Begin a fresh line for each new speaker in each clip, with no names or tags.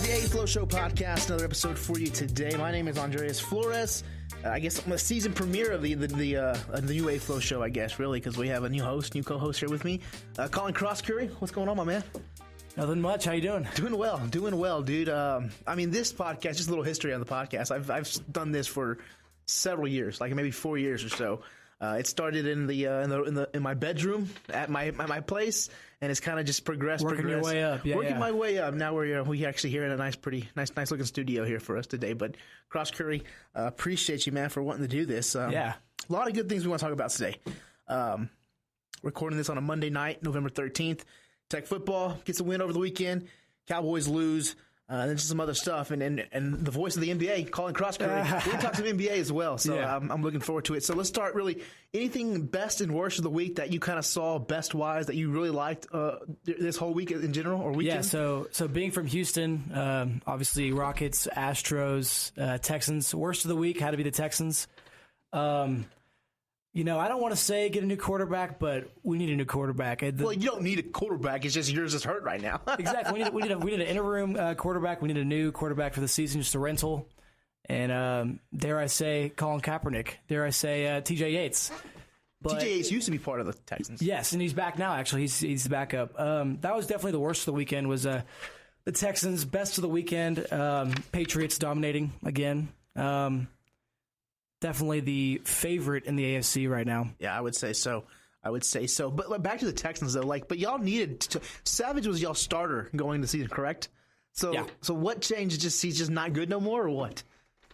The A-Flo Show podcast, another episode for you today. My name is Andreas Flores. I guess I'm a season premiere of the new A-Flo Show, I guess, really, because we have a new co-host here with me. Colin Crosscurry, what's going on, my man?
Nothing much. How you doing?
Doing well, dude. This podcast, just a little history on the podcast. I've done this for several years, like maybe 4 years or so. It started in my bedroom at my place, and it's kind of just progressed.
Your way up.
Working my way up. Now we actually here in a nice looking studio here for us today. But Crosscurry, appreciate you, man, for wanting to do this. A lot of good things we want to talk about today. Recording this on a Monday night, November 13th. Tech football gets a win over the weekend. Cowboys lose. And then just some other stuff, and the voice of the NBA, Colin Crosscurry. We're going to talk some NBA as well, so I'm looking forward to it. So let's start really, anything best and worst of the week that you kind of saw best-wise that you really liked this whole week in general or weekend?
Yeah, so being from Houston, obviously Rockets, Astros, Texans. Worst of the week had to be the Texans. I don't want to say get a new quarterback, but we need a new quarterback.
Well, you don't need a quarterback. It's just yours is hurt right now.
Exactly. We need an interim quarterback. We need a new quarterback for the season, just a rental. And dare I say, Colin Kaepernick. Dare I say, T.J. Yates.
T.J. Yates used to be part of the Texans.
Yes, and he's back now, actually. He's back up. That was definitely the worst of the weekend was the Texans. Best of the weekend, Patriots dominating again. Definitely the favorite in the AFC right now.
Yeah, I would say so. But back to the Texans, though. But y'all needed Savage was y'all starter going into the season, correct? So what changed? He's just not good no more, or what?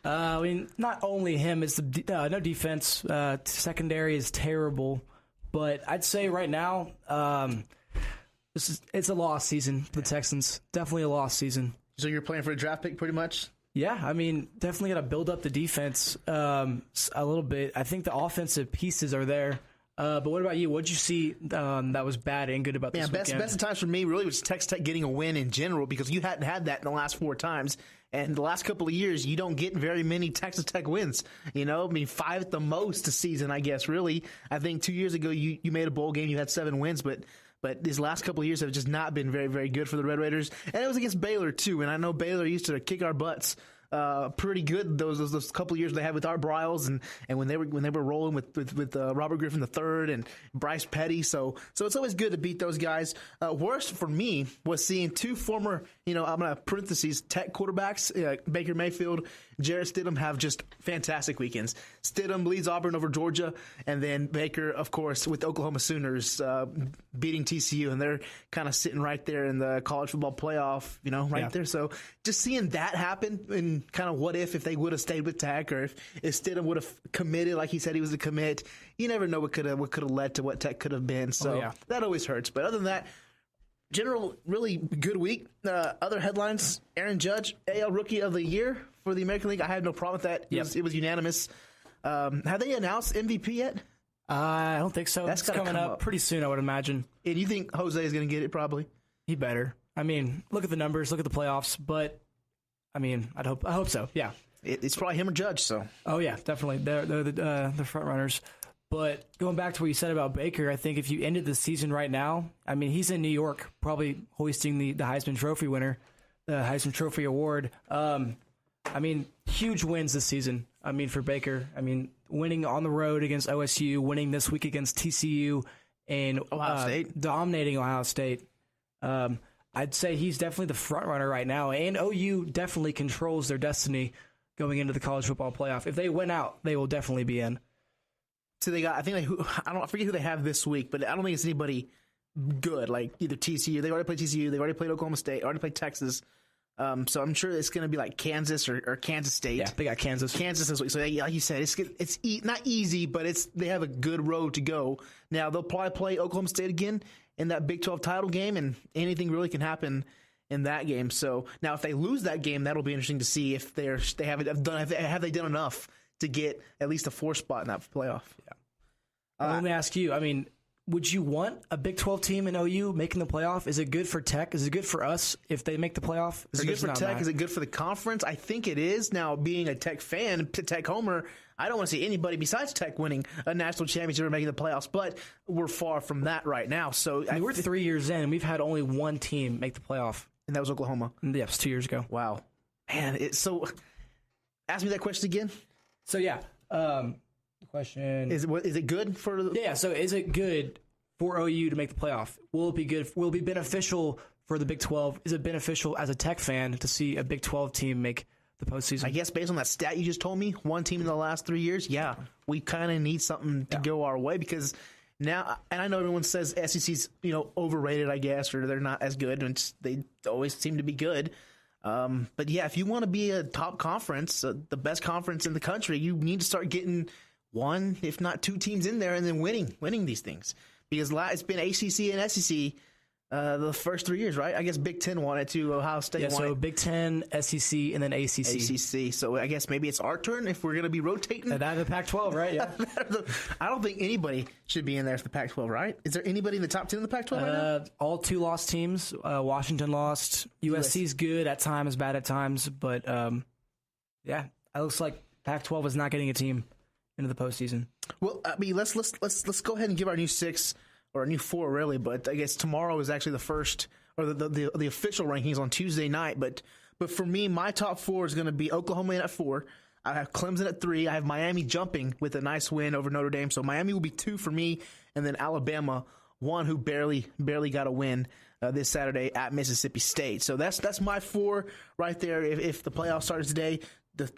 Not only him. It's no defense. Secondary is terrible. But I'd say right now, it's a lost season for the Texans. Definitely a lost season.
So you're playing for a draft pick, pretty much.
Yeah, definitely got to build up the defense a little bit. I think the offensive pieces are there. But what about you? What did you see that was bad and good about this weekend?
Best of times for me really was Texas Tech getting a win in general because you hadn't had that in the last 4 times. And the last couple of years, you don't get very many Texas Tech wins. 5 at the most a season, I guess, really. I think 2 years ago, you made a bowl game. You had 7 wins, but these last couple of years have just not been very, very good for the Red Raiders. And it was against Baylor, too. And I know Baylor used to kick our butts pretty good those couple of years they had with Art Briles and when they were rolling with Robert Griffin III and Bryce Petty. So it's always good to beat those guys. Worst for me was seeing 2 former, I'm going to parentheses, Tech quarterbacks, Baker Mayfield, Jarrett Stidham, have just fantastic weekends. Stidham leads Auburn over Georgia, and then Baker, of course, with the Oklahoma Sooners beating TCU, and they're kind of sitting right there in the college football playoff, there. So just seeing that happen, and kind of what if they would have stayed with Tech, or if Stidham would have committed like he said he was to commit. You never know what could have led to what Tech could have been. So that always hurts. But other than that, general, really good week. Other headlines: Aaron Judge, AL Rookie of the Year for the American League. I had no problem with that. It was unanimous. Have they announced MVP yet?
I don't think so.
That's coming up
pretty soon, I would imagine.
And you think Jose is going to get it? Probably.
He better. Look at the numbers, look at the playoffs. But I hope so. Yeah.
It's probably him or Judge. So.
Oh yeah, definitely. They're the front runners. But going back to what you said about Baker, I think if you ended the season right now, he's in New York, probably hoisting the Heisman Trophy winner, the Heisman Trophy award. Huge wins this season. For Baker. Winning on the road against OSU, winning this week against TCU, and
Ohio State,
dominating Ohio State. I'd say he's definitely the front runner right now, and OU definitely controls their destiny going into the college football playoff. If they win out, they will definitely be in.
So I forget who they have this week, but I don't think it's anybody good. Like either TCU, they already played TCU, they already played Oklahoma State, already played Texas. So I'm sure it's going to be like Kansas or Kansas State.
Yeah, they got Kansas.
Kansas this week. So like you said, it's not easy, but they have a good road to go. Now they'll probably play Oklahoma State again in that Big 12 title game, and anything really can happen in that game. So now if they lose that game, that'll be interesting to see if have they done enough to get at least a 4 spot in that playoff.
Yeah. Let me ask you. Would you want a Big 12 team in OU making the playoff? Is it good for Tech? Is it good for us if they make the playoff?
Is it good for Tech? Is it good for the conference? I think it is. Now, being a Tech fan, Tech homer, I don't want to see anybody besides Tech winning a national championship or making the playoffs, but we're far from that right now. So
we're 3 years in, and we've had only one team make the playoff.
And that was Oklahoma.
Yeah, it was 2 years ago.
Wow. Man, ask me that question again.
So, yeah. The question
is it good for the...
Yeah, so is it good for OU to make the playoff? Will it be good? Will it be beneficial for the Big 12? Is it beneficial as a Tech fan to see a Big 12 team make the postseason?
I guess based on that stat you just told me, one team in the last 3 years, yeah, we kind of need something to go our way because now, and I know everyone says SEC's overrated, I guess, or they're not as good, and they always seem to be good. But yeah, if you want to be a top conference, the best conference in the country, you need to start getting one, if not two teams in there, and then winning these things. Because it's been ACC and SEC the first 3 years, right? I guess Big Ten won it too. Ohio State won it.
So Big Ten, SEC, and then ACC.
ACC. So I guess maybe it's our turn if we're going to be rotating.
And the Pac-12, right? Yeah.
I don't think anybody should be in there for the Pac-12, right? Is there anybody in the top 10 in the Pac-12 right now?
All 2 lost teams. Washington lost. USC's good at times, bad at times. But, yeah, it looks like Pac-12 is not getting a team into the postseason.
Well, I mean, let's go ahead and give our new 6 or a new 4 really, but I guess tomorrow is actually the first or the official rankings on Tuesday night. But for me, my top 4 is going to be Oklahoma at 4. I have Clemson at 3. I have Miami jumping with a nice win over Notre Dame. So Miami will be 2 for me, and then Alabama 1, who barely got a win this Saturday at Mississippi State. So that's my 4 right there. If the playoff starts today.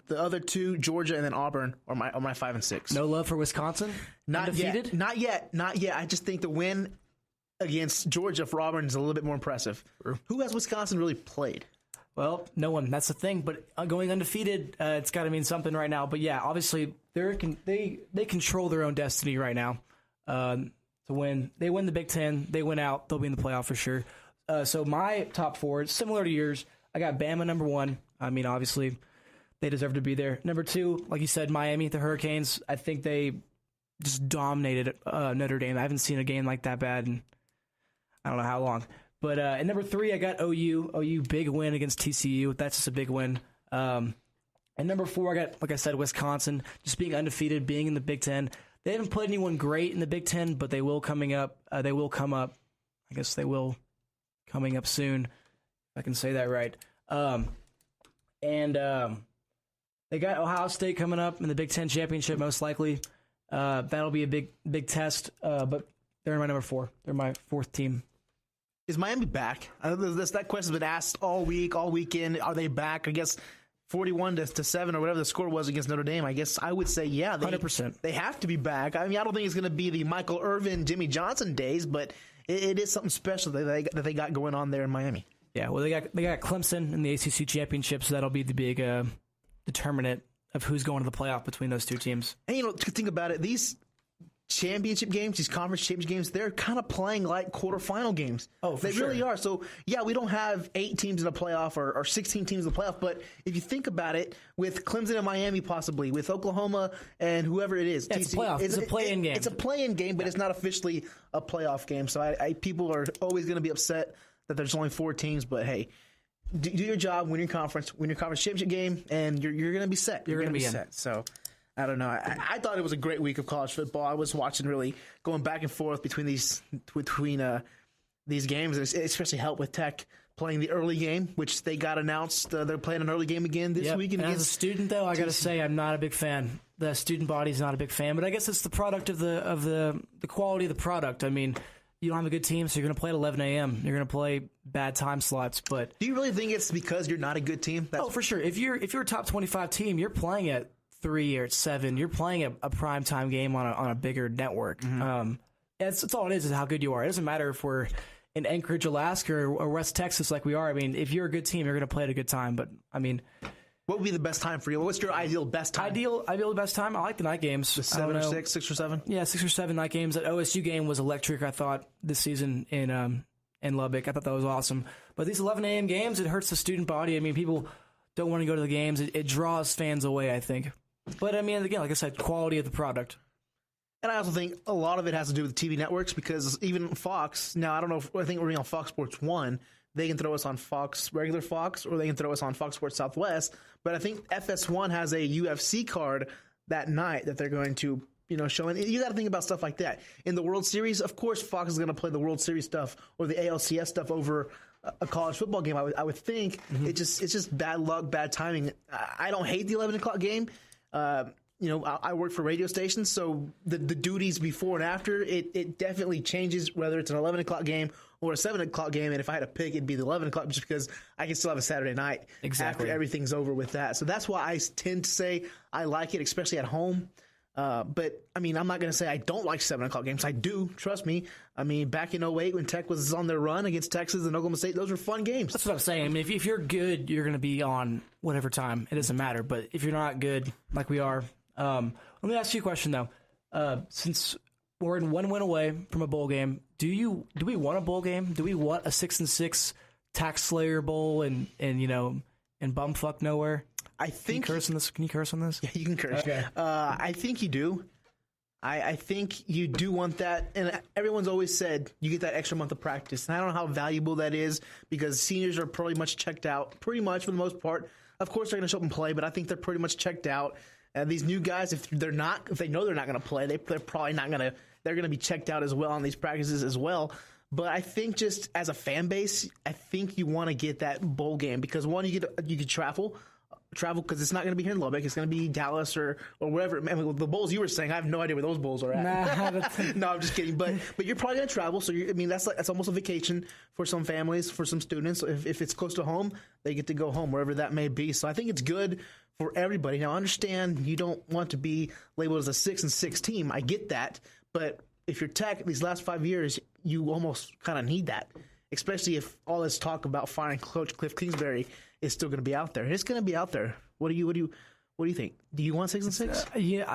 The other 2, Georgia and then Auburn, are my 5 and 6.
No love for Wisconsin?
Not yet. Not yet. I just think the win against Georgia for Auburn is a little bit more impressive. Who has Wisconsin really played?
Well, no one. That's the thing. But going undefeated, it's got to mean something right now. But yeah, obviously they control their own destiny right now. To win, they win the Big Ten, they win out, they'll be in the playoff for sure. So my top 4, similar to yours. I got Bama number 1. I mean, obviously. They deserve to be there. Number 2, like you said, Miami, the Hurricanes. I think they just dominated Notre Dame. I haven't seen a game like that bad in I don't know how long. But at number 3, I got OU. OU, big win against TCU. That's just a big win. And number 4, I got, like I said, Wisconsin, just being undefeated, being in the Big Ten. They haven't played anyone great in the Big Ten, but they will coming up. They will come up. I guess they will coming up soon, if I can say that right. They got Ohio State coming up in the Big Ten championship, most likely. That'll be a big test, but they're my number 4. They're my 4th team.
Is Miami back? That question's been asked all week, all weekend. Are they back? I guess 41-7 or whatever the score was against Notre Dame. I guess I would say, yeah.
100%.
They have to be back. I mean, I don't think it's going to be the Michael Irvin, Jimmy Johnson days, but it is something special that they got going on there in Miami.
Yeah, well, they got Clemson in the ACC championship, so that'll be the big determinant of who's going to the playoff between those 2 teams.
And, to think about it, these championship games, these conference championship games, they're kind of playing like quarterfinal games.
Oh, for
They
sure.
really are. So, yeah, we don't have 8 teams in the playoff or 16 teams in the playoff, but if you think about it, with Clemson and Miami possibly, with Oklahoma and whoever it is.
Yeah, it's a playoff. It's a play-in game.
It's a play-in game, but it's not officially a playoff game. So people are always going to be upset that there's only 4 teams, but hey, do your job, win your conference championship game, and you're going to be set.
You're going to be
set. So, I don't know. I thought it was a great week of college football. I was watching really going back and forth between these games. It especially helped with Tech playing the early game, which they got announced. They're playing an early game again this week.
And as a student, though, I got to say I'm not a big fan. The student body's not a big fan, but I guess it's the product of the quality of the product. I mean, you don't have a good team, so you're going to play at 11 a.m. You're going to play bad time slots. But
do you really think it's because you're not a good team?
For sure. If you're a top 25 team, you're playing at 3 or at 7. You're playing a primetime game on a bigger network. Mm-hmm. That's all it is how good you are. It doesn't matter if we're in Anchorage, Alaska, or West Texas like we are. I mean, if you're a good team, you're going to play at a good time. But I mean,
what would be the best time for you? What's your ideal best time?
Ideal best time? I like the night games.
The 7 or 6 or 7?
Yeah, 6 or 7 night games. That OSU game was electric, I thought, this season in Lubbock. I thought that was awesome. But these 11 a.m. games, it hurts the student body. I mean, people don't want to go to the games. It draws fans away, I think. But, I mean, again, like I said, quality of the product.
And I also think a lot of it has to do with TV networks because even Fox, now I don't know I think we're on Fox Sports 1, they can throw us on regular Fox, or they can throw us on Fox Sports Southwest. But I think FS1 has a UFC card that night that they're going to, show. And you got to think about stuff like that. In the World Series, of course, Fox is going to play the World Series stuff or the ALCS stuff over a college football game. I would think it's just bad luck, bad timing. I don't hate the 11 o'clock game. I work for radio stations, so the duties before and after, it definitely changes whether it's an 11 o'clock game or a 7 o'clock game. And if I had to pick, it'd be the 11 o'clock just because I can still have a Saturday night after everything's over with that. So that's why I tend to say I like it, especially at home. But, I mean, I'm not going to say I don't like 7 o'clock games. I do. Trust me. I mean, back in 2008 when Tech was on their run against Texas and Oklahoma State, those were fun games.
That's what I'm saying. I mean, if you're good, you're going to be on whatever time. It doesn't matter. But if you're not good, like we are, let me ask you a question, though. Since we're in one win away from a bowl game, do we want a bowl game? Do we want a 6-6 Tax Slayer Bowl and bumfuck nowhere?
I think.
Can you curse on this? Can you curse on this?
Yeah, you can curse.
Okay.
I think you do. I think you do want that. And everyone's always said you get that extra month of practice. And I don't know how valuable that is because seniors are pretty much checked out, pretty much for the most part. Of course, they're going to show up and play, but I think they're pretty much checked out. These new guys, if they know they're not going to play, they're probably not going to. They're going to be checked out as well on these practices as well. But I think just as a fan base, I think you want to get that bowl game because one, you could travel because it's not going to be here in Lubbock. It's going to be Dallas or wherever. I mean, the bowls you were saying, I have no idea where those bowls are at. No, I'm just kidding. But you're probably going to travel, so that's almost a vacation for some families, for some students. If it's close to home, they get to go home wherever that may be. So I think it's good for everybody. Now, I understand you don't want to be labeled as a 6-6 team. I get that, but if you're Tech, these last 5 years, you almost kind of need that, especially if all this talk about firing Coach Cliff Kingsbury is still going to be out there. It's going to be out there. What do you think? Do you want 6-6?
Yeah,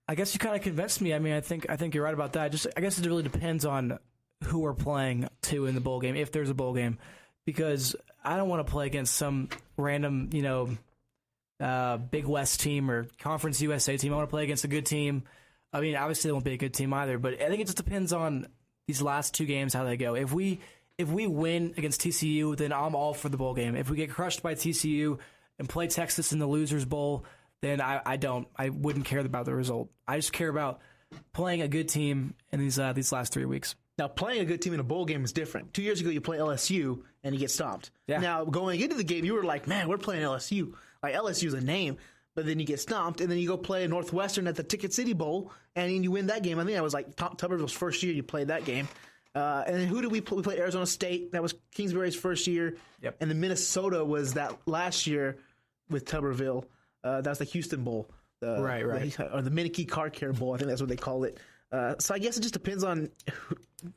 I guess you kind of convinced me. I mean, I think you're right about that. I guess it really depends on who we're playing to in the bowl game, if there's a bowl game, because I don't want to play against some random, Big West team or Conference USA team. I want to play against a good team. I mean, obviously they won't be a good team either, but I think it just depends on these last two games how they go. If we win against TCU, then I'm all for the bowl game. If we get crushed by TCU and play Texas in the Losers Bowl, then I wouldn't care about the result. I just care about playing a good team in these last 3 weeks.
Now, playing a good team in a bowl game is different. 2 years ago, you play LSU and you get stomped. Yeah. Now, going into the game, you were like, man, we're playing LSU. Like, LSU's a name. But then you get stomped, and then you go play Northwestern at the Ticket City Bowl, and you win that game. I think that was like Tuberville's first year you played that game. And then who did we play? We played Arizona State. That was Kingsbury's first year.
Yep.
And then Minnesota was that last year with Tuberville. That was the Houston Bowl.
Right.
Or the Minicky Car Care Bowl. I think that's what they call it. So I guess it just depends on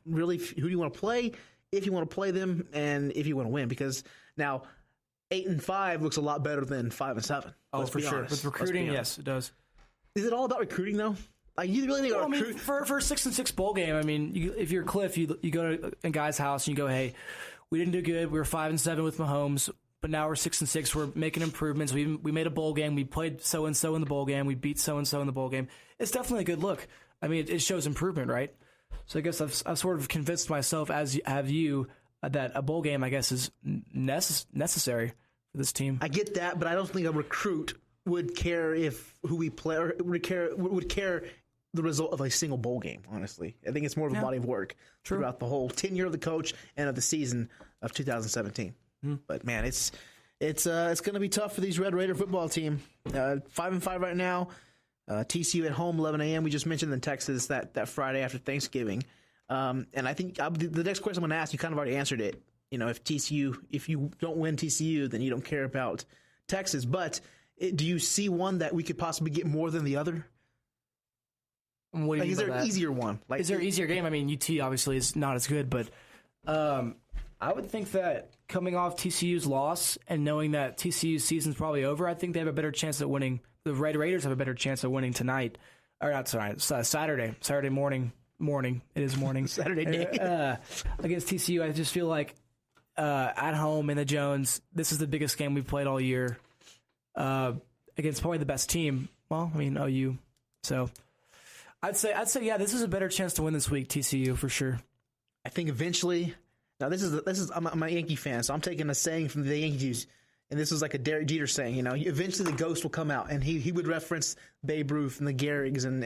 who do you want to play, if you want to play them, and if you want to win. Because now 8-5 looks a lot better than 5-7.
Oh, for sure. With recruiting, yes, it does.
Is it all about recruiting, though? Like, you really think
I mean, for a 6-6 bowl game, I mean, if you're Cliff, you go to a guy's house and you go, hey, we didn't do good. We were 5-7 with Mahomes, but now we're 6-6. We're making improvements. We made a bowl game. We played so and so in the bowl game. We beat so and so in the bowl game. It's definitely a good look. I mean, it shows improvement, right? So I guess I've sort of convinced myself, as have you, that a bowl game, I guess, is necessary for this team.
I get that, but I don't think a recruit would care if who we play or would care the result of a single bowl game, honestly. I think it's more of a body of work throughout the whole tenure of the coach and of the season of 2017. But man, it's going to be tough for these Red Raider football team. 5-5 right now. TCU at home, 11 a.m. We just mentioned in Texas that Friday after Thanksgiving. And I think the next question I'm going to ask, you kind of already answered it. You know, if you don't win TCU, then you don't care about Texas. But do you see one that we could possibly get more than the other?
What do you
is there an easier one?
Is there an easier game? I mean, UT obviously is not as good, but I would think that coming off TCU's loss and knowing that TCU's season's probably over, I think they have a better chance at winning. The Red Raiders have a better chance of winning tonight. Or not tonight, Saturday morning. It is morning.
Saturday day.
Against TCU, I just feel like at home in the Jones, this is the biggest game we've played all year. Against probably the best team. Well, I mean, OU. So I'd say, yeah, this is a better chance to win this week, TCU, for sure.
I think eventually. Now, this is I'm a Yankee fan, so I'm taking a saying from the Yankees. and this was like a Derek Jeter saying, eventually the ghost will come out, and he would reference Babe Ruth and the Gehrigs and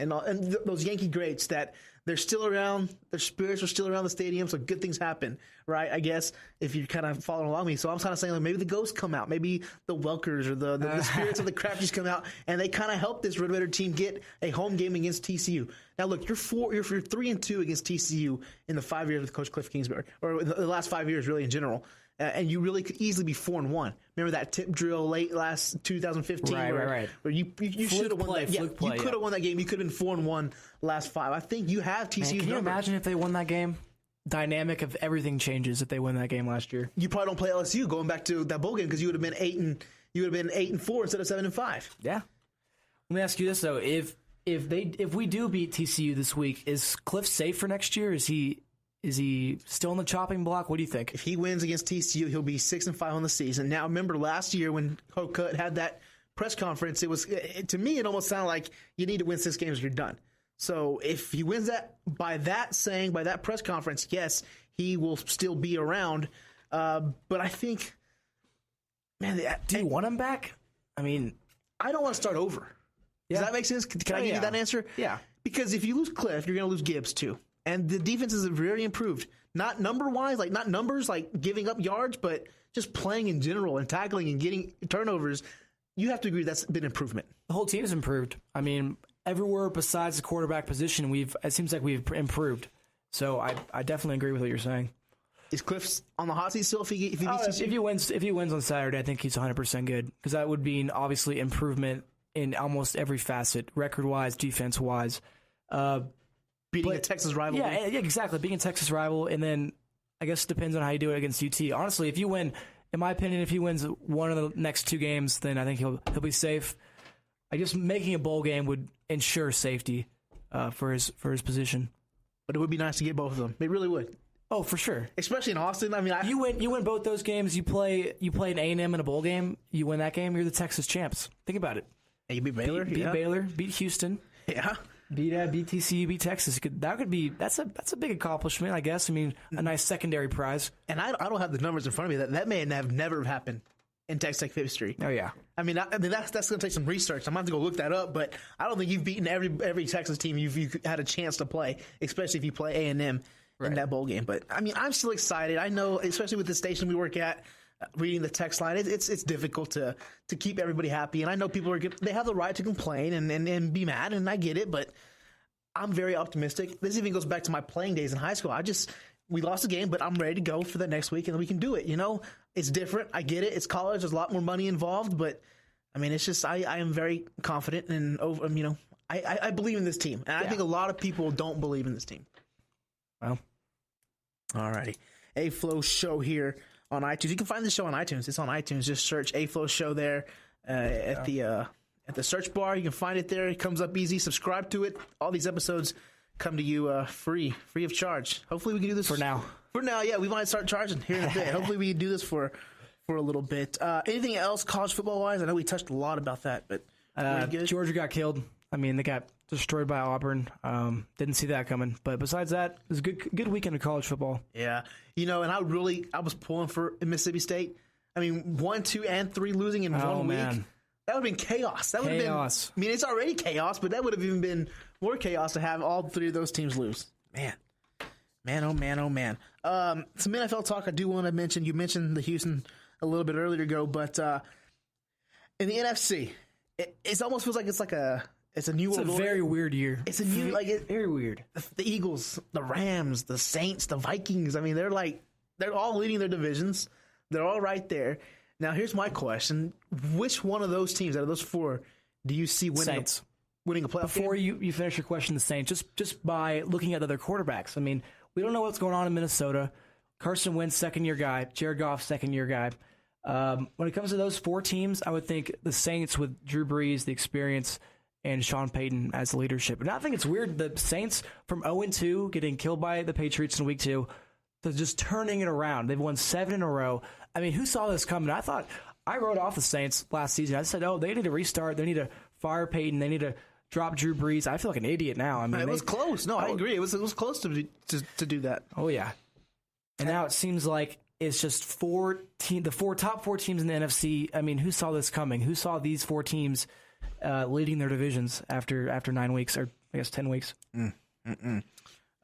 those Yankee greats that they're still around, their spirits are still around the stadium, so good things happen, right? I guess if you're kind of following along me. So I'm kind of saying like maybe the ghosts come out, maybe the Welkers or the spirits of the Crafties come out, and they kind of help this Red Raider team get a home game against TCU. Now look, you're 3-2 against TCU in the 5 years with Coach Cliff Kingsbury, or the last 5 years really in general. And you really could easily be 4-1. Remember that tip drill late last 2015,
right.
where you should have won that. Yeah, you could have won that game. You could have been 4-1 last 5. I think you have TCU's
Can you imagine if they won that game? Dynamic of everything changes if they win that game last year.
You probably don't play LSU going back to that bowl game because you would have been 8-4 instead of 7-5.
Yeah. Let me ask you this though: if we do beat TCU this week, is Cliff safe for next year? Is he still on the chopping block? What do you think?
If he wins against TCU, he'll be 6-5 on the season. Now, remember last year when Hoka had that press conference, to me, it almost sounded like you need to win 6 games or you're done. So if he wins that by that press conference, yes, he will still be around. But I think, man,
do you want him back? I mean,
I don't want to start over. Does that make sense? Can I give you that answer?
Yeah.
Because if you lose Cliff, you're going to lose Gibbs too. And the defense is very improved. Not number-wise, like not numbers, like giving up yards, but just playing in general and tackling and getting turnovers. You have to agree that's been improvement.
The whole team's improved. I mean, everywhere besides the quarterback position, it seems like we've improved. So I definitely agree with what you're saying.
Is Cliff on the hot seat still if he beats TCU?
If he wins on Saturday, I think he's 100% good because that would mean obviously improvement in almost every facet, record-wise, defense-wise.
Beating a Texas rival.
Yeah, exactly. Being a Texas rival, and then I guess it depends on how you do it against UT. Honestly, if you win, in my opinion, if he wins one of the next 2 games, then I think he'll be safe. I guess making a bowl game would ensure safety for his position.
But it would be nice to get both of them. It really would.
Oh, for sure.
Especially in Austin. I mean,
you win both those games. You play an A&M in a bowl game. You win that game. You're the Texas champs. Think about it.
And you beat Baylor.
Beat Baylor. Beat Houston.
Yeah.
Beat TCU, beat Texas. That's a big accomplishment, I guess. I mean, a nice secondary prize.
And I don't have the numbers in front of me. That may have never happened in Texas Tech history.
Oh yeah.
I mean that's going to take some research. I'm going to have to go look that up. But I don't think you've beaten every Texas team you've had a chance to play, especially if you play A&M in that bowl game. But I mean, I'm still excited. I know, especially with the station we work at. Reading the text line, it's difficult to keep everybody happy, and I know people they have the right to complain and be mad, and I get it, but I'm very optimistic. This even goes back to my playing days in high school. We lost the game, but I'm ready to go for the next week, and we can do it. It's different. I get it. It's college. There's a lot more money involved, but I mean, it's just I am very confident and I believe in this team, and I think a lot of people don't believe in this team.
Well,
alrighty, A-Flo Show here. On iTunes, you can find the show on iTunes. It's on iTunes. Just search A-Flo Show there at the search bar. You can find it there. It comes up easy. Subscribe to it. All these episodes come to you free of charge. Hopefully, we can do this
for now.
For now, yeah, we might start charging here in a bit. Hopefully, we can do this for a little bit. Anything else, college football wise? I know we touched a lot about that, but
Georgia got killed. I mean, they got destroyed by Auburn. Didn't see that coming. But besides that, it was a good weekend of college football.
Yeah. And I was pulling for Mississippi State. I mean, 1, 2, and 3 losing in 1 week. That would have been chaos. That would have been. I mean, it's already chaos, but that would have even been more chaos to have all 3 of those teams lose. Man, oh man. Some NFL talk I do want to mention. You mentioned the Houston a little bit earlier ago, but in the NFC, it almost feels like it's a new world order.
It's a very weird year.
It's a new,
very weird.
The Eagles, the Rams, the Saints, the Vikings. I mean, they're all leading their divisions. They're all right there. Now, here's my question: which one of those teams out of those 4 do you see winning a playoff
Before
game?
you finish your question, the Saints, just by looking at other quarterbacks. I mean, we don't know what's going on in Minnesota. Carson Wentz, second-year guy. Jared Goff, second-year guy. When it comes to those 4 teams, I would think the Saints with Drew Brees, the experience, and Sean Payton as leadership. And I think it's weird the Saints from 0-2 getting killed by the Patriots in week 2 to just turning it around. They've won 7 in a row. I mean, who saw this coming? I wrote off the Saints last season. I said, they need to restart. They need to fire Payton. They need to drop Drew Brees. I feel like an idiot now. I mean,
it was close. No, I agree. It was close to do that.
Oh, yeah. And now it seems like it's just the top four teams in the NFC. I mean, who saw this coming? Who saw these four teams leading their divisions after 9 weeks, or I guess 10 weeks?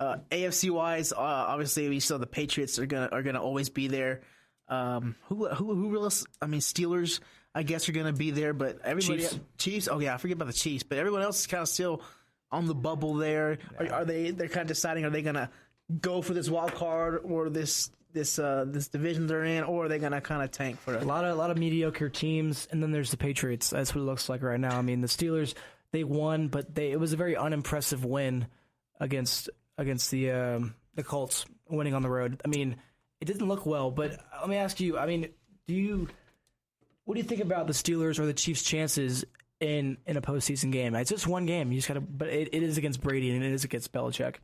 AFC wise, obviously we saw the Patriots are gonna always be there. Who else? I mean, Steelers, I guess, are gonna be there, but everybody Chiefs. Oh yeah, I forget about the Chiefs, but everyone else is kind of still on the bubble there. Yeah. Are they? They're kind of deciding, are they gonna go for this wild card or this division they're in, or are they gonna kind of tank for it?
A lot of mediocre teams, and then there's the Patriots. That's what it looks like right now. I mean, the Steelers, they won, but it was a very unimpressive win against the Colts, winning on the road. I mean, it didn't look well, but let me ask you, I mean, what do you think about the Steelers or the Chiefs' chances in a postseason game? It's just one game. You just gotta, but it is against Brady and it is against Belichick.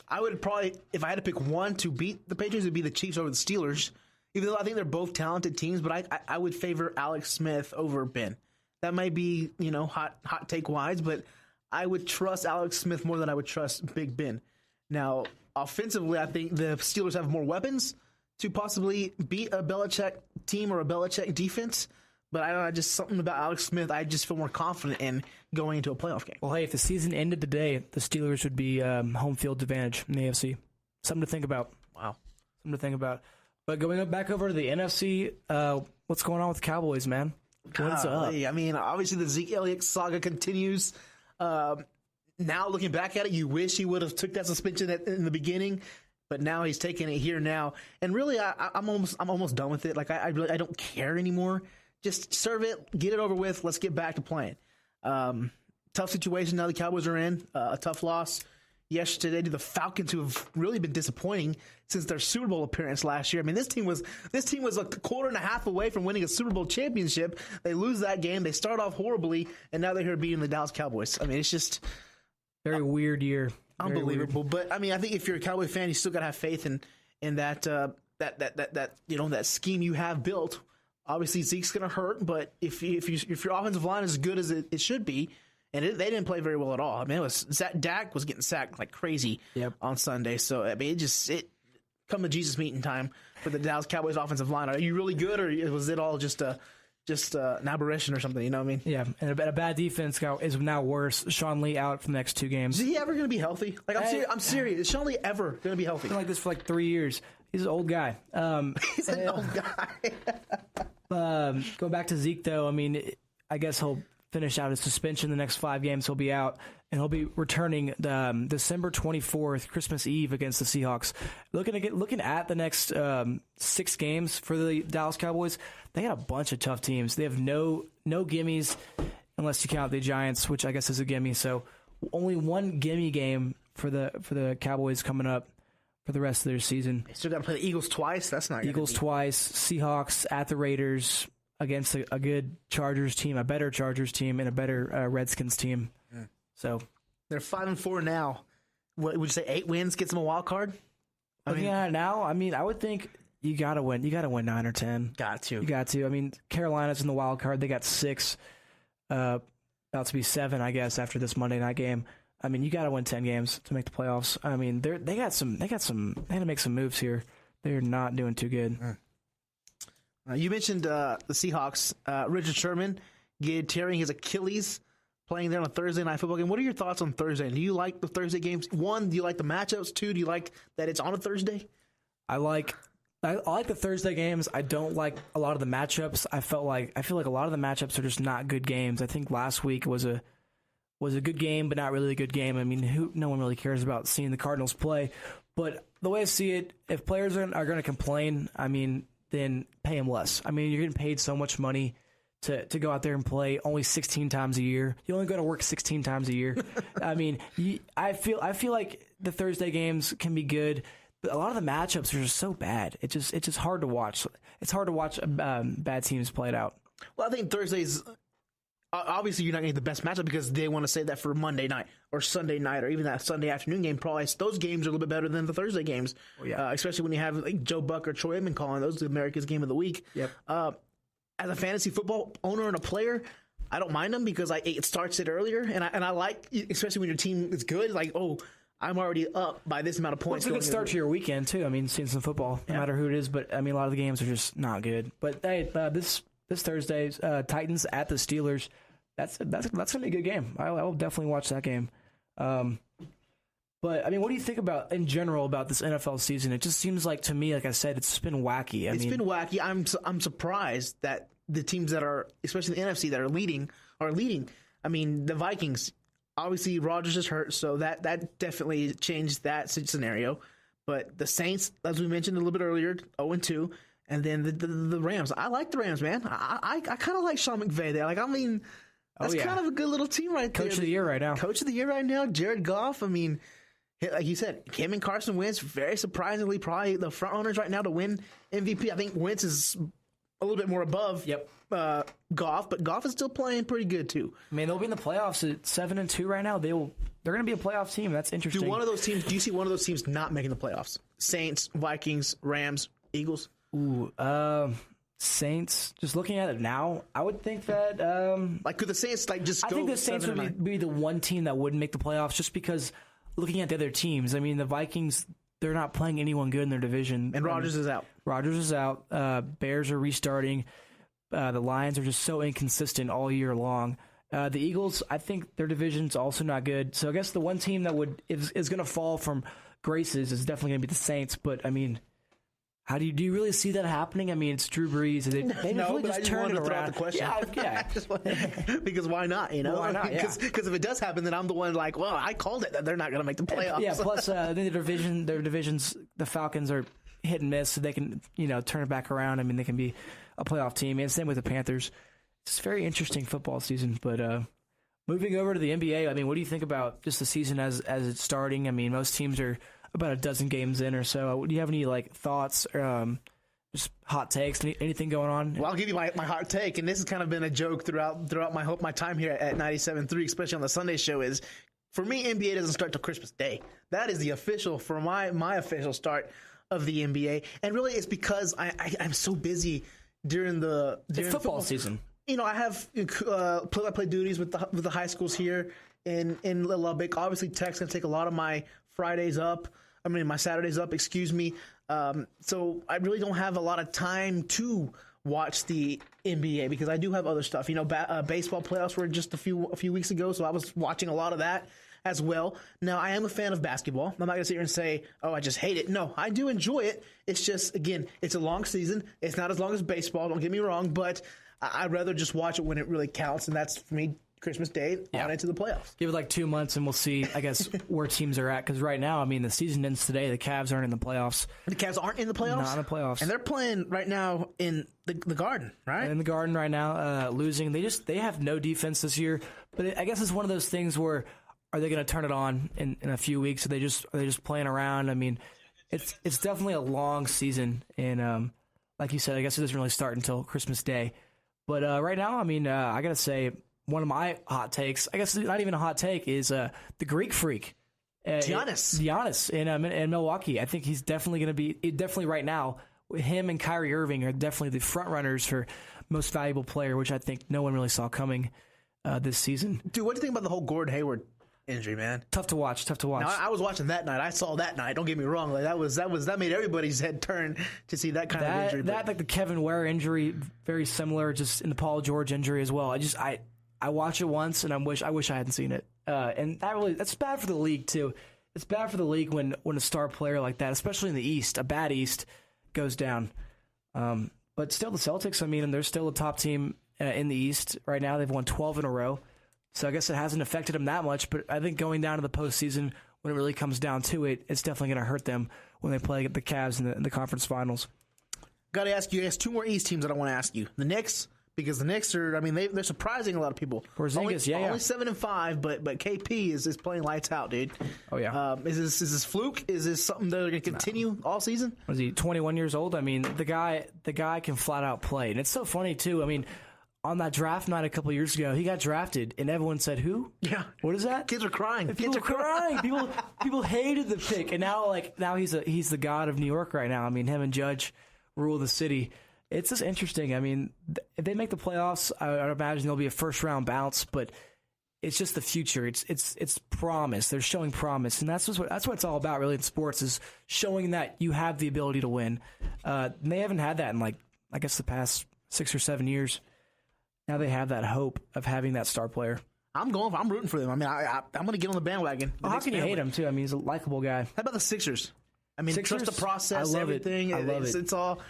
I would probably, if I had to pick one to beat the Patriots, it would be the Chiefs over the Steelers, even though I think they're both talented teams, but I would favor Alex Smith over Ben. That might be, hot take wise, but I would trust Alex Smith more than I would trust Big Ben. Now, offensively, I think the Steelers have more weapons to possibly beat a Belichick team or a Belichick defense. But I don't know, just something about Alex Smith, I just feel more confident in going into a playoff game.
Well, hey, if the season ended today, the Steelers would be home field advantage in the AFC. Something to think about.
Wow.
Something to think about. But going back over to the NFC, what's going on with the Cowboys, man? What's up?
I mean, obviously the Zeke Elliott saga continues. Now looking back at it, you wish he would have took that suspension in the beginning, but now he's taking it here now. And really, I'm almost done with it. Like I don't care anymore. Just serve it, get it over with. Let's get back to playing. Tough situation now the Cowboys are in. A tough loss yesterday to the Falcons, who have really been disappointing since their Super Bowl appearance last year. I mean, this team was a quarter and a half away from winning a Super Bowl championship. They lose that game. They start off horribly, and now they're here beating the Dallas Cowboys. I mean, it's just
very weird year.
Unbelievable. But I mean, I think if you're a Cowboy fan, you still gotta have faith in that that scheme you have built. Obviously, Zeke's gonna hurt, but if your offensive line is as good as it should be, and they didn't play very well at all. I mean, Dak was getting sacked like crazy on Sunday. So I mean, it come to Jesus meeting time for the Dallas Cowboys offensive line. Are you really good, or was it all just an aberration or something? You know what I mean?
Yeah, and a bad defense is now worse. Sean Lee out for the next 2 games.
Is he ever going to be healthy? Like I'm serious. Is Sean Lee ever going to be healthy?
He's been like this for like 3 years. He's an old guy.
He's an old guy.
Go back to Zeke though. I mean, I guess he'll finish out his suspension. The next 5 games he'll be out, and he'll be returning December 24th, Christmas Eve, against the Seahawks. Looking at the next 6 games for the Dallas Cowboys, they got a bunch of tough teams. They have no gimmies, unless you count the Giants, which I guess is a gimme. So only one gimme game for the Cowboys coming up for the rest of their season.
They still got to play the Eagles twice. That's not
Eagles twice, Seahawks at the Raiders, against a good Chargers team, a better Chargers team, and a better Redskins team. Mm. So
they're 5-4 now. What would you say? 8 wins gets them a wild card?
Looking at it now, I mean, I would think you gotta win. You gotta win 9 or 10.
Got to.
You got to. I mean, Carolina's in the wild card. They got 6, about to be 7, I guess, after this Monday night game. I mean, you gotta win 10 games to make the playoffs. I mean, they had to make some moves here. They're not doing too good.
Mm. You mentioned the Seahawks. Richard Sherman tearing his Achilles playing there on a Thursday night football game. What are your thoughts on Thursday? Do you like the Thursday games? 1, do you like the matchups? 2, do you like that it's on a Thursday?
I like the Thursday games. I don't like a lot of the matchups. I feel like a lot of the matchups are just not good games. I think last week was a good game, but not really a good game. I mean, no one really cares about seeing the Cardinals play. But the way I see it, if players are going to complain, I mean, then pay them less. I mean, you're getting paid so much money to go out there and play only 16 times a year. You only go to work 16 times a year. I mean, I feel like the Thursday games can be good, but a lot of the matchups are just so bad. It's just hard to watch. It's hard to watch bad teams play it out.
Well, I think Thursdays, obviously you're not getting the best matchup because they want to save that for Monday night or Sunday night or even that Sunday afternoon game. Probably those games are a little bit better than the Thursday games, especially when you have like Joe Buck or Troy Aikman calling those America's Game of the Week.
Yep.
As a fantasy football owner and a player, I don't mind them because it starts it earlier, and I like, especially when your team is good. Like, oh, I'm already up by this amount of points.
It's a good start to your weekend too. I mean, seeing some football, no matter who it is. But I mean, a lot of the games are just not good. But hey, this Thursday, Titans at the Steelers. That's gonna be a good game. I will definitely watch that game. But I mean, what do you think about in general about this NFL season? It just seems like to me, like I said, it's been wacky.
It's been wacky. I'm surprised that the teams that are, especially the NFC, that are leading. I mean, the Vikings. Obviously, Rodgers is hurt, so that definitely changed that scenario. But the Saints, as we mentioned a little bit earlier, 0-2, and then the Rams. I like the Rams, man. I kind of like Sean McVay there. Like, I mean, that's kind of a good little team right there.
Coach of the year right now.
Coach of the year right now, Jared Goff. I mean, like you said, him and Carson Wentz, very surprisingly, probably the front runners right now to win MVP. I think Wentz is a little bit more above.
Yep.
Goff, but Goff is still playing pretty good too.
I mean, they'll be in the playoffs at 7-2 right now. They're going to be a playoff team. That's interesting.
Do you see one of those teams not making the playoffs? Saints, Vikings, Rams, Eagles.
Ooh, Saints. Just looking at it now, I would think that
could the Saints just? I
think the Saints would be the one team that wouldn't make the playoffs, just because looking at the other teams. I mean, the Vikings. They're not playing anyone good in their division.
And Rodgers is out.
Bears are restarting. The Lions are just so inconsistent all year long. The Eagles, I think their division's also not good. So I guess the one team that is going to fall from graces is definitely going to be the Saints. But I mean, how do you really see that happening? I mean, it's Drew Brees. They
no,
really
but
just
I
turned
wanted
it
to throw
around.
out the question.
Yeah.
Because why not? You know,
why not?
Because if it does happen, then I'm the one like, well, I called it that they're not going to make the playoffs.
Yeah. Plus, their divisions, the Falcons are hit and miss, so they can turn it back around. I mean, they can be a playoff team, and same with the Panthers. It's a very interesting football season. But moving over to the NBA, I mean, what do you think about just the season as it's starting? I mean, most teams are about a dozen games in or so. Do you have any thoughts? Just hot takes, anything going on?
Well, I'll give you my hot take, and this has kind of been a joke throughout my time here at 97.3, especially on the Sunday show, is for me, NBA doesn't start till Christmas Day. That is the official, for my official start of the NBA. And really it's because I'm so busy during
football season.
I have play-by-play duties with the high schools here in Lubbock. Obviously, Tech's going to take a lot of my my Saturdays up, excuse me. So I really don't have a lot of time to watch the NBA because I do have other stuff. Baseball playoffs were just a few weeks ago, so I was watching a lot of that as well. Now, I am a fan of basketball. I'm not going to sit here and say, oh, I just hate it. No, I do enjoy it. It's just, again, it's a long season. It's not as long as baseball, don't get me wrong, but I'd rather just watch it when it really counts, and that's, for me, Christmas Day on into the playoffs.
Give it 2 months, and we'll see, I guess, where teams are at. Because right now, I mean, the season ends today. The Cavs aren't in the playoffs.
The Cavs aren't in the playoffs?
Not in the playoffs.
And they're playing right now in the Garden, right?
In the Garden right now, losing. They have no defense this year. But I guess it's one of those things where, are they going to turn it on in a few weeks? Are they just playing around? I mean, it's definitely a long season. And like you said, I guess it doesn't really start until Christmas Day. But right now, I mean, I got to say, one of my hot takes, I guess not even a hot take, is the Greek Freak. Giannis in Milwaukee. I think he's definitely going to be, definitely right now, him and Kyrie Irving are definitely the front runners for most valuable player, which I think no one really saw coming this season.
Dude, what do you think about the whole Gordon Hayward injury, man?
Tough to watch.
Now, I was watching that night. I saw that night. Don't get me wrong. That made everybody's head turn to see that kind of injury.
Like the Kevin Ware injury, very similar, just in the Paul George injury as well. I watched it once and I wish I hadn't seen it. And that's bad for the league too. It's bad for the league when a star player like that, especially in the East, a bad East, goes down. But still, the Celtics, I mean, they're still a top team in the East right now. They've won 12 in a row. So I guess it hasn't affected them that much, but I think going down to the postseason, when it really comes down to it, it's definitely going to hurt them when they play the Cavs in the conference finals.
Got to ask you, there's two more East teams that I want to ask you. The Knicks, because the Knicks are, I mean, they're surprising a lot of people.
Porzingis,
only
yeah.
7-5, but KP is playing lights out, dude.
Oh yeah.
Is this fluke? Is this something they're going to continue all season?
Was he 21 years old? I mean, the guy can flat out play, and it's so funny too. I mean, on that draft night a couple of years ago, he got drafted, and everyone said, "Who?
Yeah,
what is that?"
Kids are crying.
People are crying. People hated the pick, and now he's the god of New York right now. I mean, him and Judge rule the city. It's just interesting. I mean, if they make the playoffs, I would imagine there'll be a first round bounce. But it's just the future. It's promise. They're showing promise, and that's what it's all about, really, in sports, is showing that you have the ability to win. They haven't had that in, like, I guess, the past 6 or 7 years. Now they have that hope of having that star player.
I'm rooting for them. I mean, I'm going to get on the bandwagon.
How can you hate him too? I mean, he's a likable guy.
How about the Sixers? I mean,
Sixers?
trust the process,
I love
everything.
It. I love it.
It's all.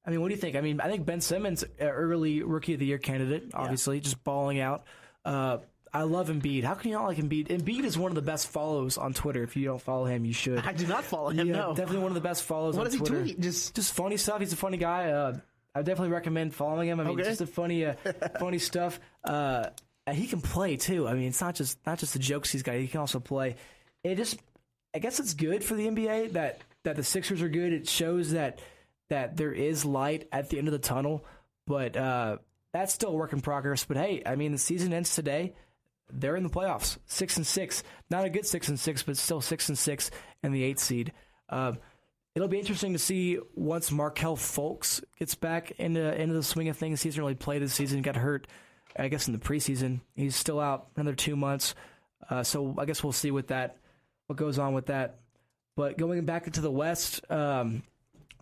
I mean, what do you think? I mean, I think Ben Simmons, early Rookie of the Year candidate, obviously, just balling out. I love Embiid. How can you not like Embiid? Embiid is one of the best follows on Twitter. If you don't follow him, you should.
I do not follow him, no.
Definitely one of the best follows on Twitter.
What does he tweet? Just
funny stuff. He's a funny guy. I definitely recommend following him. I mean, just a funny stuff. He can play, too. I mean, it's not just the jokes he's got. He can also play. I guess it's good for the NBA that the Sixers are good. It shows that there is light at the end of the tunnel, but that's still a work in progress. But hey, I mean, the season ends today. They're in the playoffs, 6-6. Not a good 6-6, but still 6-6 in the 8th seed. It'll be interesting to see once Markelle Fultz gets back into the swing of things. He hasn't really played this season. Got hurt, I guess, in the preseason. He's still out another 2 months. So I guess we'll see what goes on with that. But going back into the West, the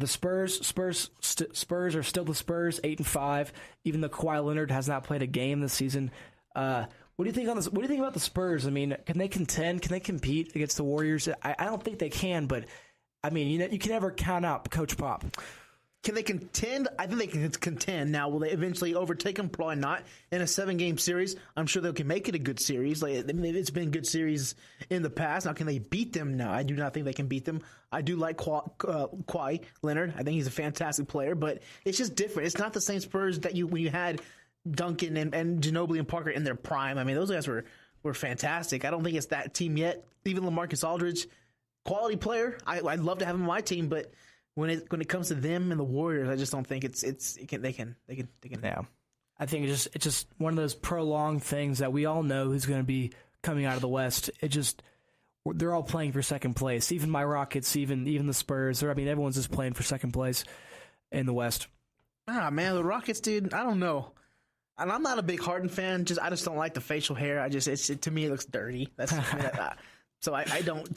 Spurs are still the Spurs, 8-5. Even though Kawhi Leonard has not played a game this season. What do you think on this? What do you think about the Spurs? I mean, can they contend? Can they compete against the Warriors? I don't think they can, but I mean, you can never count out Coach Pop.
Can they contend? I think they can contend. Now, will they eventually overtake them? Probably not. In a 7-game series, I'm sure they can make it a good series. Like, it's been a good series in the past. Now, can they beat them? No, I do not think they can beat them. I do like Kawhi Leonard. I think he's a fantastic player, but it's just different. It's not the same Spurs that when you had Duncan and Ginobili and Parker in their prime. I mean, those guys were fantastic. I don't think it's that team yet. Even LaMarcus Aldridge, quality player. I'd love to have him on my team, but when it comes to them and the Warriors, I just don't think they can.
Yeah, I think it's just one of those prolonged things that we all know who's going to be coming out of the West. They're all playing for second place. Even my Rockets, even the Spurs. I mean, everyone's just playing for second place in the West.
Ah, man, the Rockets, dude. I don't know. And I'm not a big Harden fan. I just don't like the facial hair. To me, it looks dirty. So I don't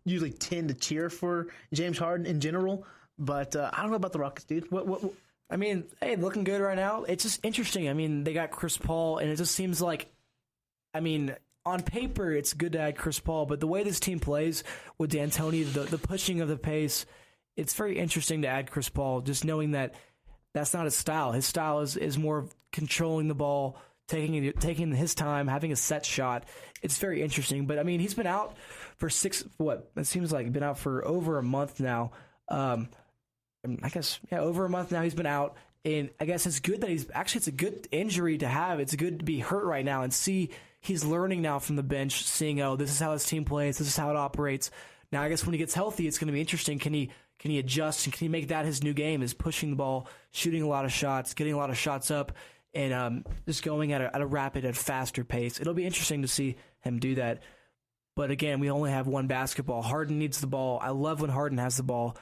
usually tend to cheer for James Harden in general. But I don't know about the Rockets, dude. What?
I mean, hey, looking good right now. It's just interesting. I mean, they got Chris Paul, and it just seems like, I mean, on paper, it's good to add Chris Paul, but the way this team plays with D'Antoni, the pushing of the pace, it's very interesting to add Chris Paul. Just knowing that that's not his style. His style is more of controlling the ball, taking his time, having a set shot. It's very interesting. But I mean, he's been out for it seems like been out for over a month now. I guess, over a month now he's been out. And I guess it's good that it's a good injury to have. It's good to be hurt right now and see he's learning now from the bench, seeing, this is how his team plays, this is how it operates. Now, I guess when he gets healthy, it's going to be interesting. Can he adjust and can he make that his new game? Is pushing the ball, shooting a lot of shots, getting a lot of shots up, and just going at a rapid and faster pace. It'll be interesting to see him do that. But again, we only have one basketball. Harden needs the ball. I love when Harden has the ball.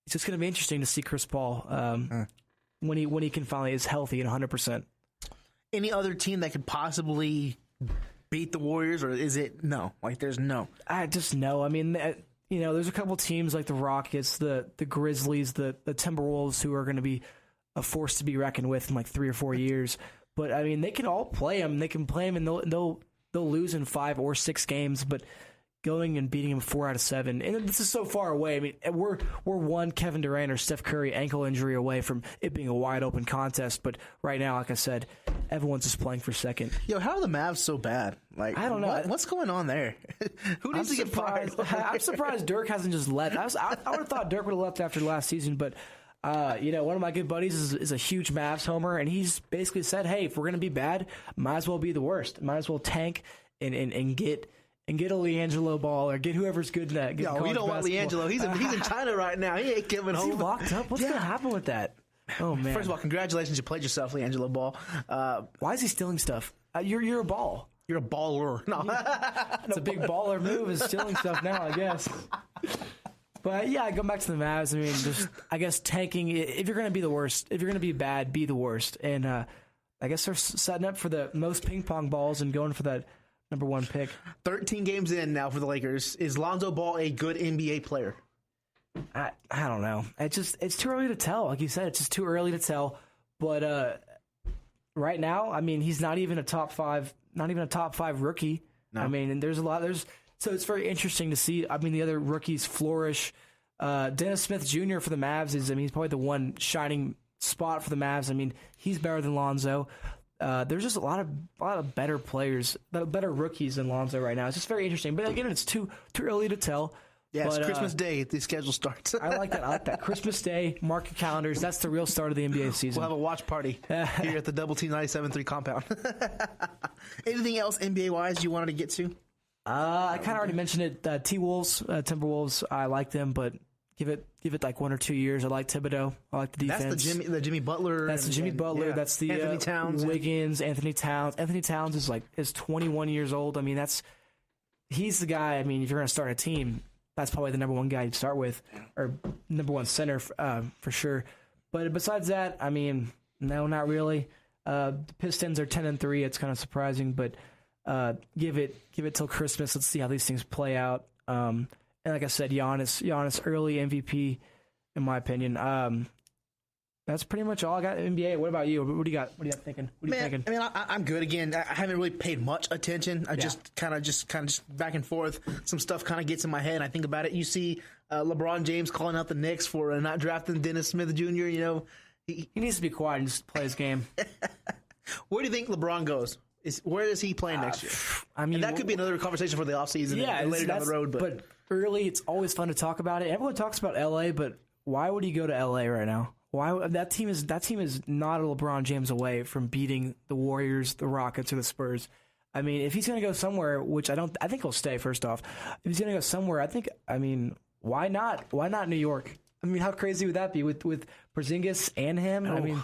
It's just going to be interesting to see Chris Paul when he can finally is healthy and 100%.
Any other team that could possibly beat the Warriors, or is it no? Like, there's no.
I just no. I mean, there's a couple teams like the Rockets, the Grizzlies, the Timberwolves who are going to be a force to be reckoned with in like 3 or 4 years. But I mean, they can all play them. They can play them, and they'll lose in 5 or 6 games. But going and beating them 4 out of 7, and this is so far away. I mean, we're one Kevin Durant or Steph Curry ankle injury away from it being a wide open contest. But right now, like I said, everyone's just playing for second.
Yo, how are the Mavs so bad? Like,
I don't know.
What's going on there? Who needs to get fired?
I'm surprised Dirk hasn't just left. I would have thought Dirk would have left after last season, but one of my good buddies is a huge Mavs homer, and he's basically said, hey, if we're going to be bad, might as well be the worst. Might as well tank and get a LiAngelo Ball or get whoever's good in that.
Yo, we don't want LiAngelo. He's in China right now. He ain't coming home.
Is he locked up? What's going to happen with that? Oh, man.
First of all, congratulations. You played yourself, LiAngelo Ball.
Why is he stealing stuff? You're a ball.
You're a baller. No.
It's a big baller move is stealing stuff now, I guess. But yeah, going back to the Mavs, I mean, just I guess tanking. If you're going to be the worst, if you're going to be bad, be the worst. And I guess they're setting up for the most ping pong balls and going for that number 1 pick.
13 games in now for the Lakers. Is Lonzo Ball a good NBA player?
I don't know. It's too early to tell. Like you said, it's just too early to tell. But right now, I mean, he's not even a top 5 rookie. No. I mean, and so it's very interesting to see. I mean, the other rookies flourish. Dennis Smith Jr. for the Mavs he's probably the one shining spot for the Mavs. I mean, he's better than Lonzo. There's just a lot of better players, better rookies than Lonzo right now. It's just very interesting. But again, it's too early to tell.
Yeah, it's Christmas Day. The schedule starts.
I like that. Christmas Day, mark your calendars. That's the real start of the NBA season.
We'll have a watch party here at the Double T 97.3 compound. Anything else NBA-wise you wanted to get to?
I kind of already mentioned it. T-Wolves, Timberwolves, I like them, but give it like 1 or 2 years. I like Thibodeau. I like the defense.
That's the Jimmy Butler.
That's the Jimmy Butler. Yeah. That's the
Anthony Towns.
Wiggins, Anthony Towns. Anthony Towns is 21 years old. I mean, he's the guy. I mean, if you're going to start a team, that's probably the number 1 guy you'd start with, or number 1 center for sure. But besides that, I mean, no, not really. The Pistons are 10-3. It's kind of surprising, but give it till Christmas. Let's see how these things play out. And like I said, Giannis early MVP, in my opinion. That's pretty much all I got in NBA. What about you? What do you got? What are you thinking? What are you thinking?
I mean, I'm good. Again, I haven't really paid much attention. I just kind of back and forth. Some stuff kind of gets in my head. And I think about it. You see LeBron James calling out the Knicks for not drafting Dennis Smith Jr. You know,
he needs to be quiet and just play his game.
Where do you think LeBron goes? Where is he playing next year? I mean, and that could be another conversation for the offseason and later down the road.
But early, it's always fun to talk about it. Everyone talks about LA, but why would he go to LA right now? Why that team is not a LeBron James away from beating the Warriors, the Rockets, or the Spurs. I mean, if he's going to go somewhere, which I think he'll stay. First off, if he's going to go somewhere, why not? Why not New York? I mean, how crazy would that be with Porzingis and him? I mean,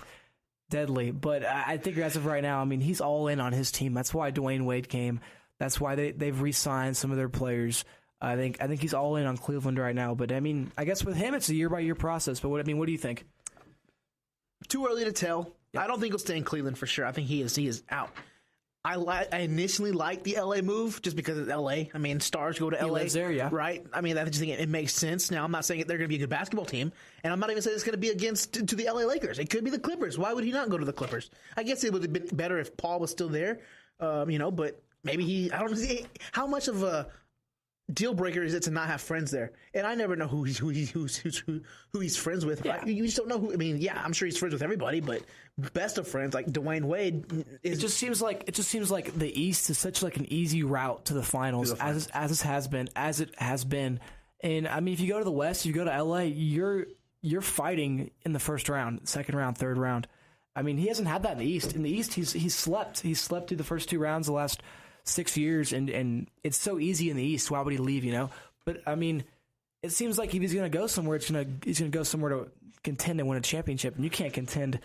deadly. But I think as of right now, I mean, he's all in on his team. That's why Dwayne Wade came. That's why they've re-signed some of their players. I think he's all in on Cleveland right now. But I mean, I guess with him, it's a year-by-year process. But what do you think?
Too early to tell. Yep. I don't think he'll stay in Cleveland for sure. I think he is out. I initially liked the LA move just because it's LA. I mean, stars go to LA. He lives there, yeah. Right? I mean, I just think it makes sense. Now, I'm not saying they're going to be a good basketball team, and I'm not even saying it's going to be to the LA Lakers. It could be the Clippers. Why would he not go to the Clippers? I guess it would have been better if Paul was still there, but maybe I don't see how much of a deal breaker is it to not have friends there. And I never know who he's friends with. Yeah. You just don't know who. I mean, yeah, I'm sure he's friends with everybody, but best of friends like Dwayne Wade.
It just seems like the East is such like an easy route to the finals, as it has been. And I mean, if you go to the West, you go to LA, you're fighting in the first round, second round, third round. I mean, he hasn't had that in the East. In the East, he's slept through the first 2 rounds the last 6 years, and it's so easy in the East. Why would he leave? But I mean, it seems like if he's going to go somewhere, he's going to go somewhere to contend and win a championship, and you can't contend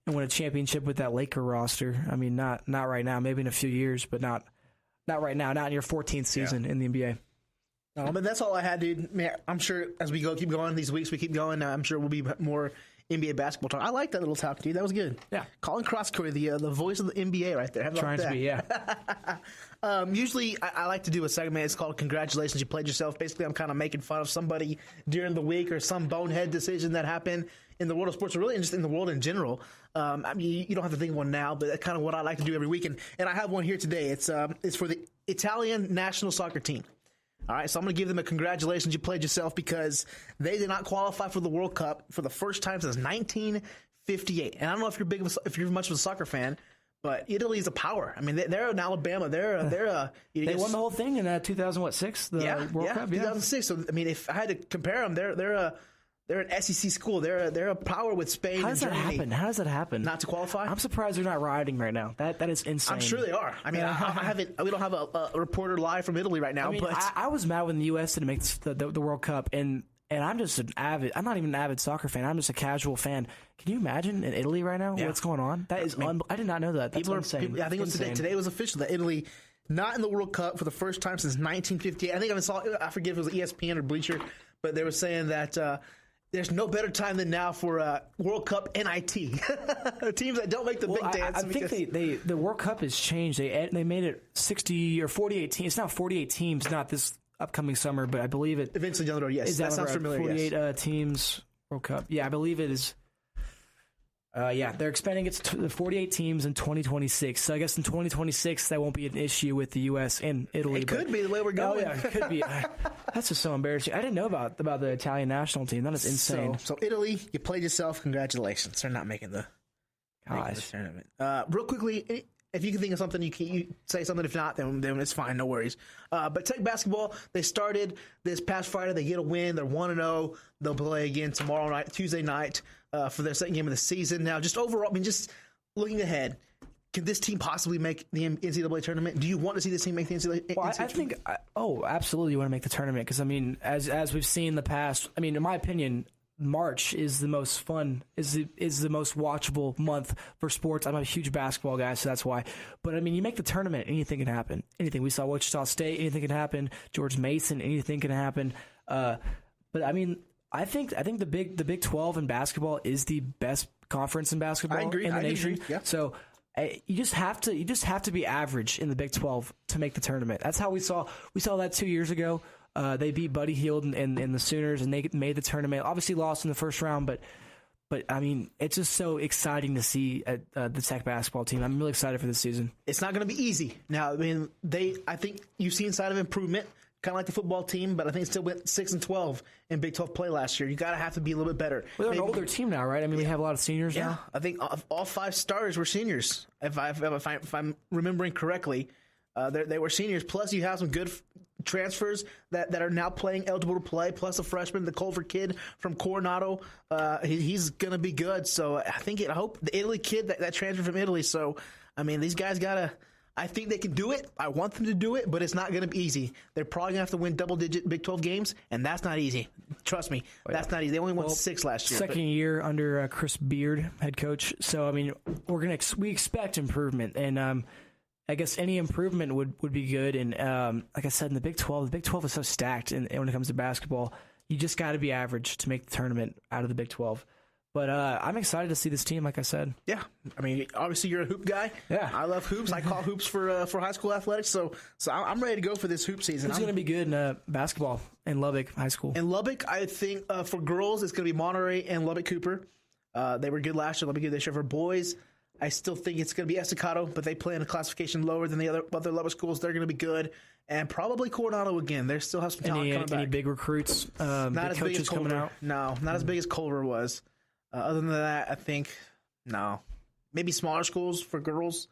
and win a championship with that Laker roster. I mean, not right now. Maybe in a few years, but not right now. Not in your 14th season in the NBA.
No, but that's all I had, dude. Man, I'm sure as we keep going these weeks, we keep going. I'm sure we'll be more NBA basketball talk. I like that little talk, dude. That was good. Yeah. Colin Crosscoy, the voice of the NBA right there.
Trying to be, yeah.
Usually, I like to do a segment. It's called Congratulations, You Played Yourself. Basically, I'm kind of making fun of somebody during the week or some bonehead decision that happened in the world of sports, or really just in the world in general. I mean, you don't have to think of one now, but that's kind of what I like to do every week. And I have one here today. It's for the Italian national soccer team. All right, so I'm going to give them a congratulations, you played yourself, because they did not qualify for the World Cup for the first time since 1958. And I don't know if you're much of a soccer fan, but Italy is a power. I mean, they're in Alabama. They
won the whole thing in 2006, the World Cup.
2006. So I mean, if I had to compare them, they're an SEC school. They're a power with Spain.
How does that happen? How does that happen?
Not to qualify?
I'm surprised they're not rioting right now. That is insane.
I'm sure they are. I mean, we don't have a reporter live from Italy right now.
I mean,
but
I was mad when the U.S. didn't make the World Cup, and I'm just I'm not even an avid soccer fan. I'm just a casual fan. Can you imagine in Italy right now what's going on? That is, I did not know that. That's insane.
I think it was today. Today was official that Italy not in the World Cup for the first time since 1958. I think I forget if it was ESPN or Bleacher, but they were saying that. there's no better time than now for World Cup NIT. Teams that don't make the big dance.
I think the World Cup has changed. They made it 60 or 48 teams. It's not 48 teams, not this upcoming summer, but I believe it.
Eventually down the road, yes. That sounds familiar,
48 teams World Cup. Yeah, I believe it is. They're expanding it to 48 teams in 2026. So I guess in 2026 that won't be an issue with the U.S. and Italy.
It could be the way we're going.
Oh yeah, it could be. That's just so embarrassing. I didn't know about the Italian national team. That is insane.
So Italy, you played yourself. Congratulations. They're not making the tournament. Real quickly, if you can think of something, you say something. If not, then it's fine. No worries. But Tech basketball, they started this past Friday. They get a win. They're 1-0. They'll play again tomorrow night, Tuesday night, for their second game of the season. Now, just overall, I mean, just looking ahead, can this team possibly make the NCAA tournament? Do you want to see this team make the NCAA?
Well, I think, absolutely, you want to make the tournament because I mean, as we've seen in the past, I mean, in my opinion, March is the most fun, is the most watchable month for sports. I'm a huge basketball guy, so that's why. But I mean, you make the tournament, anything can happen. Anything. We saw Wichita State, anything can happen. George Mason, anything can happen. But I mean, I think the Big 12 in basketball is the best conference in basketball in the nation.
Yeah.
So you just have to be average in the Big 12 to make the tournament. That's how we saw that 2 years ago. They beat Buddy Hield and the Sooners, and they made the tournament. Obviously lost in the first round, but I mean, it's just so exciting to see the Tech basketball team. I'm really excited for this season.
It's not going to be easy. Now, I mean, I think you've seen sign of improvement, kind of like the football team, but I think it still went 6-12 in Big 12 play last year. You got to have to be a little bit better.
Well, they're an older team now, right? I mean, we have a lot of seniors now.
I think all 5 starters were seniors, if I'm remembering correctly. They were seniors. Plus, you have some good transfers that are now playing, eligible to play. Plus, a freshman, the Culver kid from Coronado, he's gonna be good. So I hope the Italy kid that transferred from Italy. So I mean, these guys I think they can do it. I want them to do it, but it's not going to be easy. They're probably going to have to win double-digit Big 12 games, and that's not easy. Trust me, that's not easy. They only won 6 last year.
Second year under Chris Beard, head coach. So, I mean, we expect improvement, and I guess any improvement would be good. And like I said, in the Big 12 is so stacked, and when it comes to basketball, you just got to be average to make the tournament out of the Big 12. But I'm excited to see this team, like I said.
Yeah. I mean, obviously you're a hoop guy.
Yeah.
I love hoops. I call hoops for high school athletics. So I'm ready to go for this hoop season.
Who's going to be good in basketball in Lubbock High School?
In Lubbock, I think for girls, it's going to be Monterey and Lubbock Cooper. They were good last year. They'll be good this year. For boys, I still think it's going to be Estacado, but they play in a classification lower than the other Lubbock schools. They're going to be good. And probably Coronado again. They still have some talent coming back.
Any big recruits?
Not
big
as big as Culver.
Coming out?
No, not as big as Culver was. Other than that, I think no. Maybe smaller schools for girls,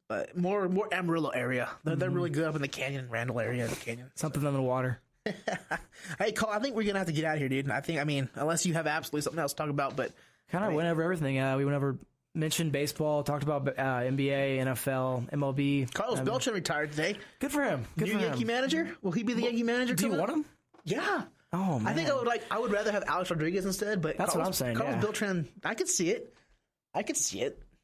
but more Amarillo area. They're really good up in the Canyon, Randall area of the Canyon.
Something on the water.
Hey, Cole, I think we're gonna have to get out of here, dude. I mean, unless you have absolutely something else to talk about, but
kind of went over everything. We went over mentioned baseball, talked about NBA, NFL, MLB.
Carlos Beltran retired today.
Good for him. Good
New
for
Yankee
him.
manager? Will he be the Yankee manager?
Do you want him?
Yeah.
Oh man.
I think I would rather have Alex Rodriguez instead, but
that's what I'm saying.
Carlos Beltran, I could see it.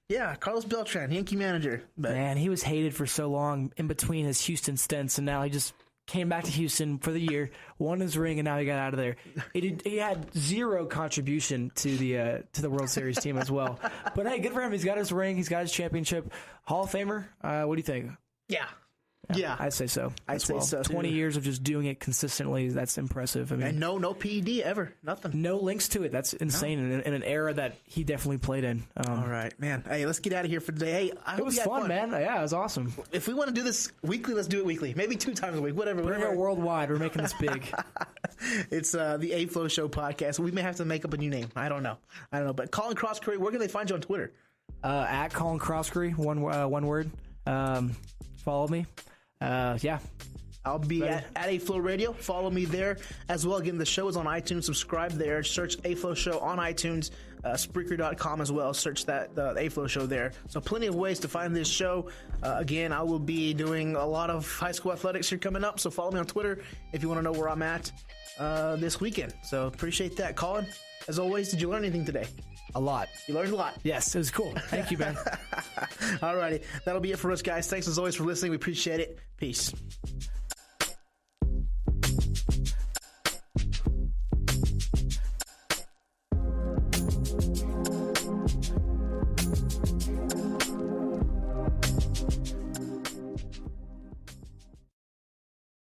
Yeah, Carlos Beltran, Yankee manager. But
man, he was hated for so long in between his Houston stints, and now he just came back to Houston for the year, won his ring, and now he got out of there. He had zero contribution to the World Series team as well. But hey, good for him. He's got his ring. He's got his championship. Hall of Famer. What do you think?
Yeah,
I'd say so.
I'd say so.
20 years of just doing it consistently. That's impressive. I mean,
and no PED ever. Nothing.
No links to it. That's insane in an era that he definitely played in.
All right, man. Hey, let's get out of here for today. Hey, I hope
it was fun, man. Yeah, it was awesome.
If we want to do this weekly, let's do it weekly. Maybe 2 times a week. Whatever.
Bring it worldwide. We're making this big.
It's the A-Flo Show podcast. We may have to make up a new name. I don't know. But Colin Crosscurry, where can they find you on Twitter?
At Colin Crosscurry, one word. Follow me. Yeah.
I'll be at A-Flo Radio. Follow me there as well. Again, the show is on iTunes. Subscribe there. Search A-Flo Show on iTunes. Spreaker.com as well. Search the A-Flo Show there. So plenty of ways to find this show. Again, I will be doing a lot of high school athletics here coming up. So follow me on Twitter if you want to know where I'm at this weekend. So appreciate that. Colin, as always, did you learn anything today?
A lot.
You learned a lot.
Yes, it was cool. Thank you, Ben.
All righty. That'll be it for us, guys. Thanks as always for listening. We appreciate it. Peace.